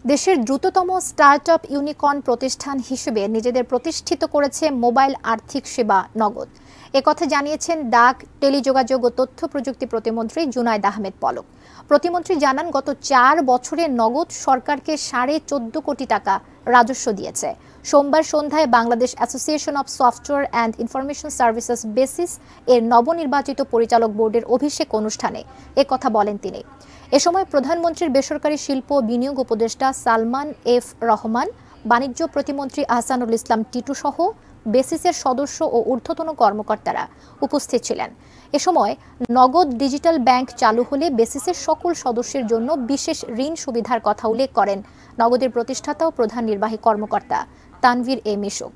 দেশের দ্রুততম startup unicorn প্রতিষ্ঠান হিসেবে নিজেদের প্রতিষ্ঠিত করেছে মোবাইল আর্থিক সেবা নগদ। একথা জানিয়েছেন ডাক, টেলিযোগাযোগ ও তথ্য প্রযুক্তি প্রতিমন্ত্রী জুনায়েদ আহমেদ পলক। প্রতিমন্ত্রী জানান, গত 4 বছরে নগদ সরকারকে 14.5 কোটি টাকা রাজস্ব দিয়েছে। সোমবার সন্ধ্যায় Bangladesh association of software and information services basis এর নবনির্বাচিত পরিচালক বোর্ডের অভিষেক অনুষ্ঠানে একথা বলেন তিনি। এ সময় প্রধানমন্ত্রীর বেসরকারি শিল্প বিনিয়োগ উপদেষ্টা সালমান এফ রহমান, বাণিজ্য প্রতিমন্ত্রী আহসানুল ইসলাম টিটু সহ বেসিসের সদস্য ও ঊর্ধ্বতন কর্মকর্তারা উপস্থিত ছিলেন। এ সময় নগদ ডিজিটাল ব্যাংক চালু হলে বেসিসের সকল সদস্যের জন্য বিশেষ ঋণ সুবিধার কথা উল্লেখ করেন নগদের প্রতিষ্ঠাতা ও প্রধান নির্বাহী কর্মকর্তা তানভীর এ মিশুক।